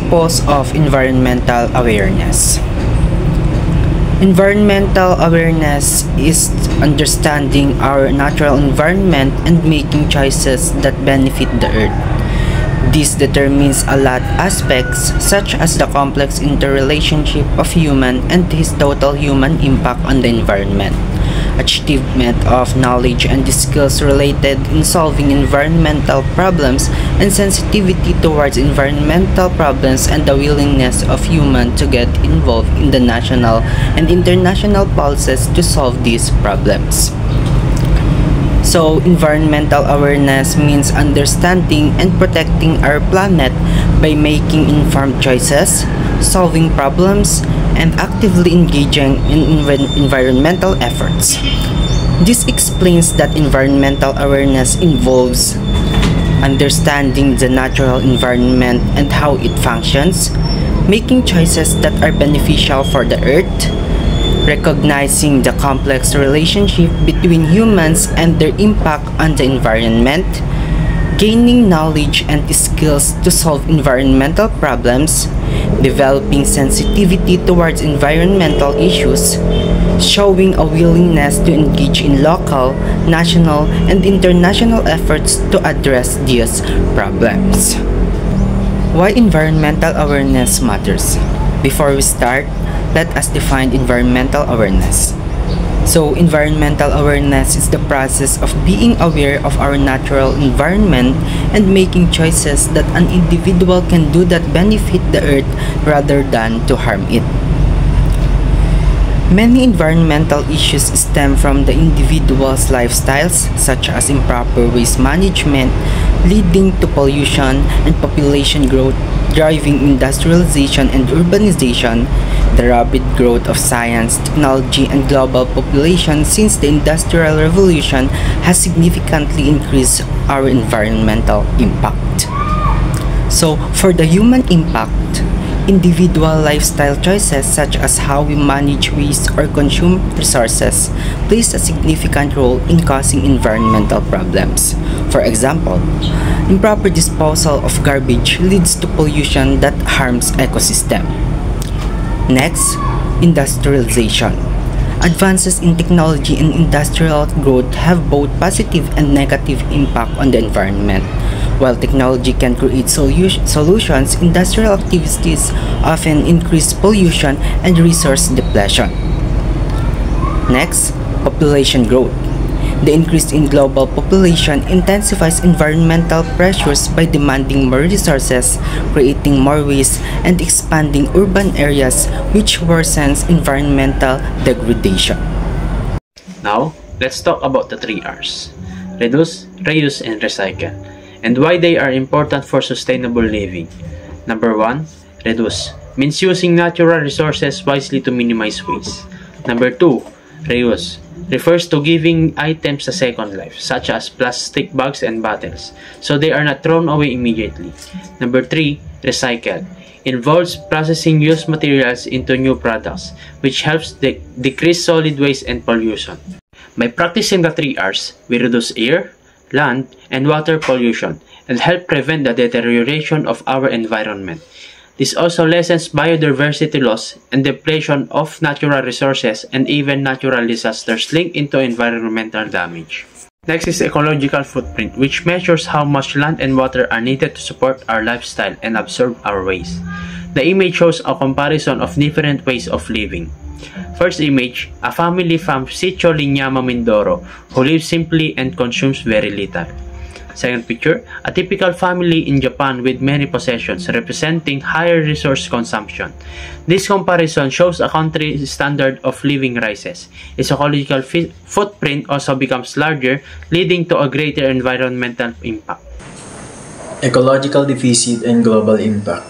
Purpose of environmental awareness. Environmental awareness is understanding our natural environment and making choices that benefit the earth. This determines a lot of aspects such as the complex interrelationship of human and his total human impact on the environment, achievement of knowledge and skills related in solving environmental problems, and sensitivity towards environmental problems and the willingness of humans to get involved in the national and international policies to solve these problems. So, environmental awareness means understanding and protecting our planet by making informed choices, solving problems, and actively engaging in environmental efforts. This explains that environmental awareness involves understanding the natural environment and how it functions, making choices that are beneficial for the earth, recognizing the complex relationship between humans and their impact on the environment, gaining knowledge and skills to solve environmental problems, developing sensitivity towards environmental issues, showing a willingness to engage in local, national, and international efforts to address these problems. Why environmental awareness matters? Before we start, let us define environmental awareness. So, environmental awareness is the process of being aware of our natural environment and making choices that an individual can do that benefit the earth rather than to harm it. Many environmental issues stem from the individual's lifestyles, such as improper waste management, leading to pollution and population growth, driving industrialization and urbanization, the rapid growth of science, technology, and global population since the Industrial Revolution has significantly increased our environmental impact. So, for the human impact, individual lifestyle choices such as how we manage waste or consume resources plays a significant role in causing environmental problems. For example, improper disposal of garbage leads to pollution that harms ecosystem. Next, industrialization. Advances in technology and industrial growth have both positive and negative impact on the environment. While technology can create solutions, industrial activities often increase pollution and resource depletion. Next, population growth. The increase in global population intensifies environmental pressures by demanding more resources, creating more waste, and expanding urban areas, which worsens environmental degradation. Now, let's talk about the 3 R's: reduce, reuse, and recycle, and why they are important for sustainable living. Number 1, reduce means using natural resources wisely to minimize waste. Number 2, reuse refers to giving items a second life, such as plastic bags and bottles, so they are not thrown away immediately. Number 3, recycle involves processing used materials into new products, which helps decrease solid waste and pollution. By practicing the 3 R's, we reduce air, land, and water pollution and help prevent the deterioration of our environment. This also lessens biodiversity loss and depletion of natural resources and even natural disasters linked into environmental damage. Next is ecological footprint, which measures how much land and water are needed to support our lifestyle and absorb our waste. The image shows a comparison of different ways of living. First image, a family from Sitio Liñama, Mindoro, who lives simply and consumes very little. Second picture, a typical family in Japan with many possessions, representing higher resource consumption. This comparison shows a country's standard of living rises. Its ecological footprint also becomes larger, leading to a greater environmental impact. Ecological deficit and global impact.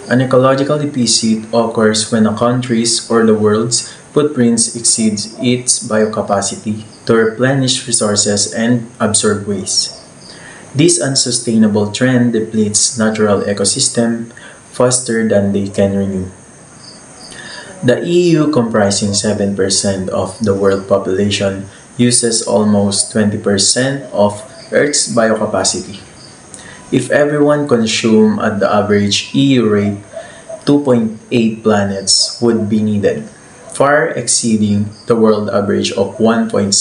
An ecological deficit occurs when a country's or the world's footprint exceeds its biocapacity to replenish resources and absorb waste. This unsustainable trend depletes natural ecosystem faster than they can renew. The EU, comprising 7% of the world population, uses almost 20% of Earth's biocapacity. If everyone consumed at the average EU rate, 2.8 planets would be needed, far exceeding the world average of 1.7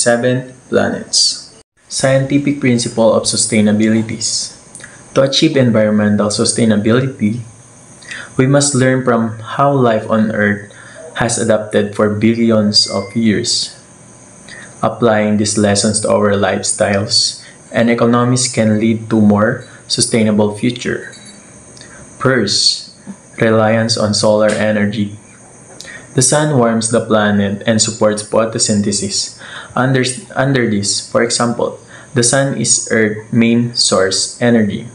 planets. Scientific principle of sustainabilities. To achieve environmental sustainability, we must learn from how life on Earth has adapted for billions of years. Applying these lessons to our lifestyles and economies can lead to more sustainable future. First, reliance on solar energy. The sun warms the planet and supports photosynthesis. Under this, for example, the sun is Earth's main source energy.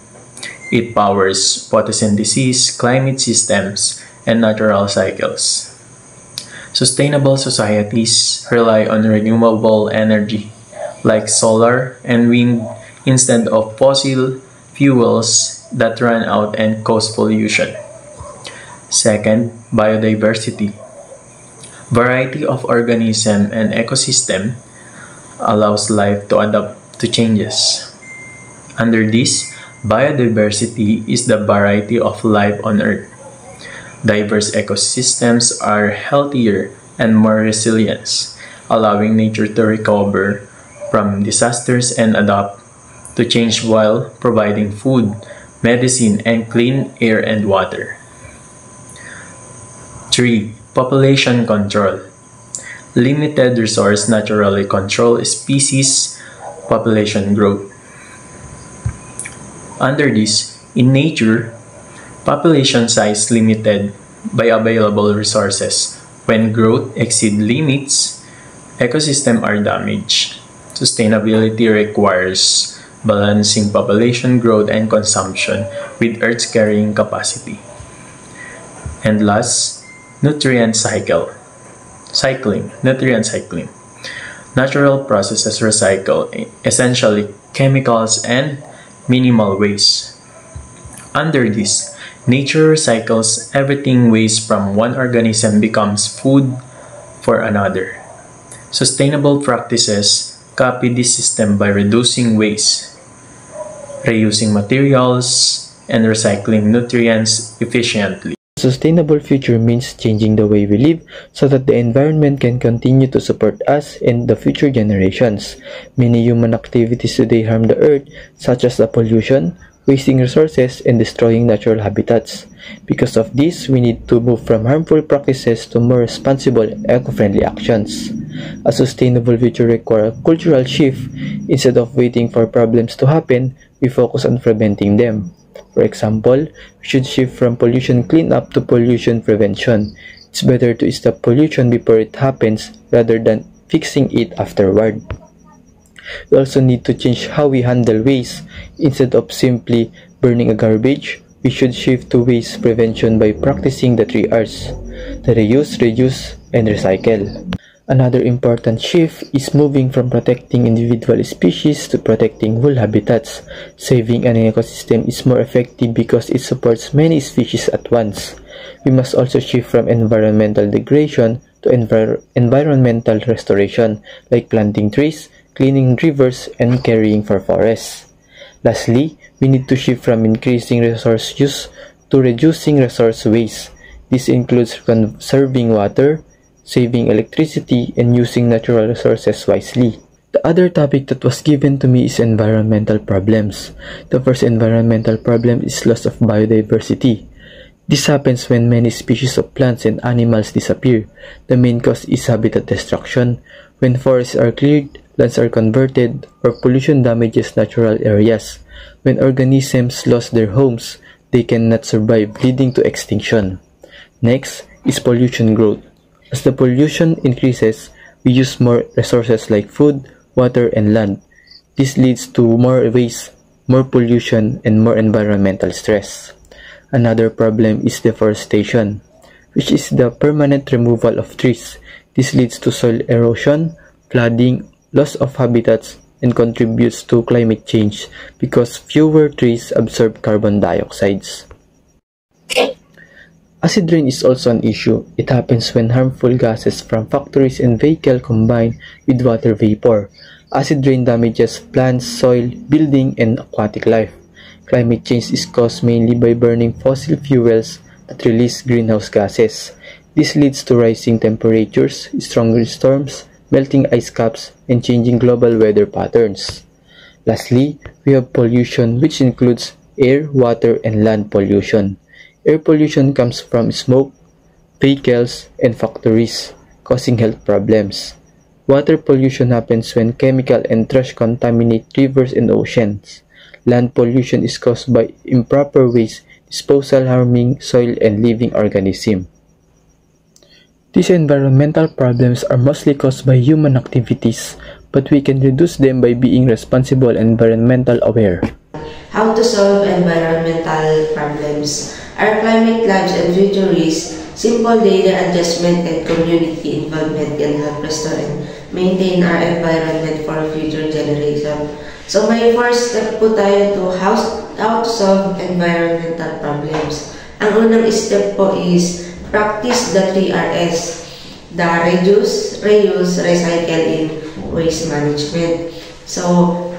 It powers photosynthesis, climate systems, and natural cycles. Sustainable societies rely on renewable energy, like solar and wind, instead of fossil fuels that run out and cause pollution. Second, biodiversity. Variety of organism and ecosystem allows life to adapt to changes. Under this, biodiversity is the variety of life on Earth. Diverse ecosystems are healthier and more resilient, allowing nature to recover from disasters and adapt to change while providing food, medicine, and clean air and water. 3. Population control. Limited resource naturally control species population growth. Under this, in nature, population size limited by available resources. When growth exceeds limits, ecosystems are damaged. Sustainability requires balancing population growth and consumption with Earth's carrying capacity. And last, nutrient cycling. Natural processes recycle essentially chemicals and minimal waste. Under this, nature recycles everything. Waste from one organism becomes food for another. Sustainable practices copy this system by reducing waste, reusing materials, and recycling nutrients efficiently. A sustainable future means changing the way we live so that the environment can continue to support us and the future generations. Many human activities today harm the earth, such as the pollution, wasting resources, and destroying natural habitats. Because of this, we need to move from harmful practices to more responsible, eco-friendly actions. A sustainable future requires a cultural shift. Instead of waiting for problems to happen, we focus on preventing them. For example, we should shift from pollution cleanup to pollution prevention. It's better to stop pollution before it happens rather than fixing it afterward. We also need to change how we handle waste. Instead of simply burning a garbage, we should shift to waste prevention by practicing the 3 R's: the reuse, reduce, and recycle. Another important shift is moving from protecting individual species to protecting whole habitats. Saving an ecosystem is more effective because it supports many species at once. We must also shift from environmental degradation to environmental restoration, like planting trees, cleaning rivers, and caring for forests. Lastly, we need to shift from increasing resource use to reducing resource waste. This includes conserving water, saving electricity, and using natural resources wisely. The other topic that was given to me is environmental problems. The first environmental problem is loss of biodiversity. This happens when many species of plants and animals disappear. The main cause is habitat destruction. When forests are cleared, lands are converted, or pollution damages natural areas. When organisms lose their homes, they cannot survive, leading to extinction. Next is pollution growth. As the pollution increases, we use more resources like food, water, and land. This leads to more waste, more pollution, and more environmental stress. Another problem is deforestation, which is the permanent removal of trees. This leads to soil erosion, flooding, loss of habitats, and contributes to climate change because fewer trees absorb carbon dioxide. Acid rain is also an issue. It happens when harmful gases from factories and vehicles combine with water vapor. Acid rain damages plants, soil, building, and aquatic life. Climate change is caused mainly by burning fossil fuels that release greenhouse gases. This leads to rising temperatures, stronger storms, melting ice caps, and changing global weather patterns. Lastly, we have pollution, which includes air, water, and land pollution. Air pollution comes from smoke, vehicles, and factories, causing health problems. Water pollution happens when chemical and trash contaminate rivers and oceans. Land pollution is caused by improper waste disposal harming soil and living organisms. These environmental problems are mostly caused by human activities, but we can reduce them by being responsible and environmental aware. How to solve environmental problems? Our climate labs and future risks, simple daily adjustment and community involvement can help restore and maintain our environment for future generation. So may first step po tayo to how to solve environmental problems. Ang unang step po is practice the 3Rs, the reduce, reuse, recycle in waste management. So,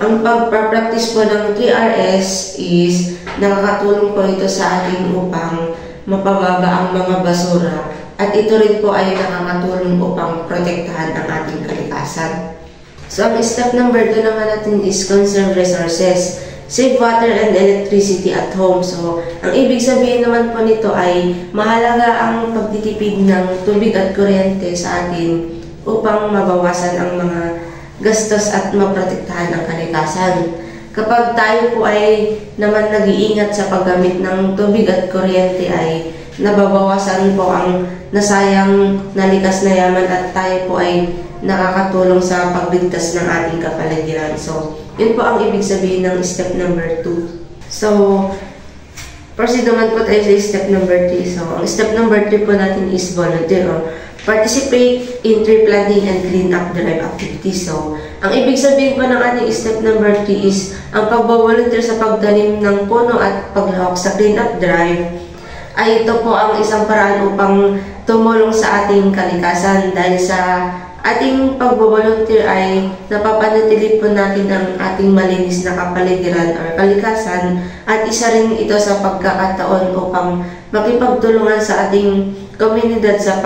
ang pagpa-practice po ng 3Rs is nakakatulong po ito sa atin upang mapababa ang mga basura at ito rin po ay nakakatulong upang protektahan ang ating kalikasan. So, ang step number 2 naman natin is conserve resources. Save water and electricity at home. So, ang ibig sabihin naman po nito ay mahalaga ang pagtitipid ng tubig at kuryente sa atin upang mabawasan ang mga gastos at maprotektahan ang kalikasan. Kapag tayo po ay naman nag-iingat sa paggamit ng tubig at kuryente ay nababawasan po ang nasayang nalikas na yaman at tayo po ay nakakatulong sa pagligtas ng ating kapaligiran. So, yun po ang ibig sabihin ng step number 2. So, proceed naman po tayo sa step number 3. So, ang step number 3 po natin is volunteer or participate in tree planting and clean up drive activities. So, ang ibig sabihin po ng ating step number 3 is ang pagbavolunteer sa pagtanim ng puno at paglahok sa clean up drive ay ito po ang isang paraan upang tumulong sa ating kalikasan dahil sa ating pagbavolunteer ay napapanatili po natin ang ating malinis na kapaligiran or kalikasan at isa rin ito sa pagkakataon upang makipagtulungan sa ating komunidad sa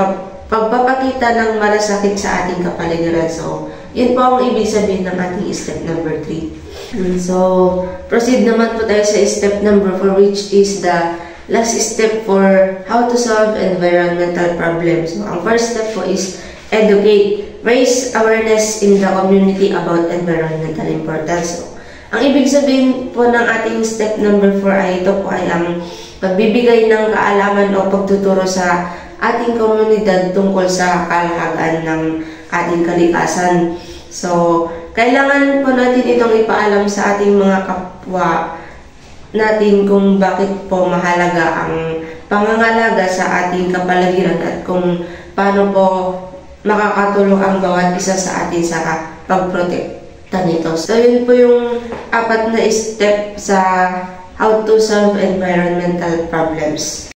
pagpapakita ng malasakit sa ating kapaligiran. So, yun po ang ibig sabihin ng ating step number 3. So, proceed naman po tayo sa step number 4 which is the last step for how to solve environmental problems. So, ang first step po is educate, raise awareness in the community about environmental importance. So, ang ibig sabihin po ng ating step number 4 ay ito po ay ang pagbibigay ng kaalaman o pagtuturo sa ating komunidad tungkol sa kalahagan ng ating kalikasan. So, kailangan po natin itong ipaalam sa ating mga kapwa natin kung bakit po mahalaga ang pangangalaga sa ating kapaligiran at kung paano po makakatulong ang bawat isa sa atin sa pagprotekta nito. So, yun po yung 4 na step sa how to solve environmental problems.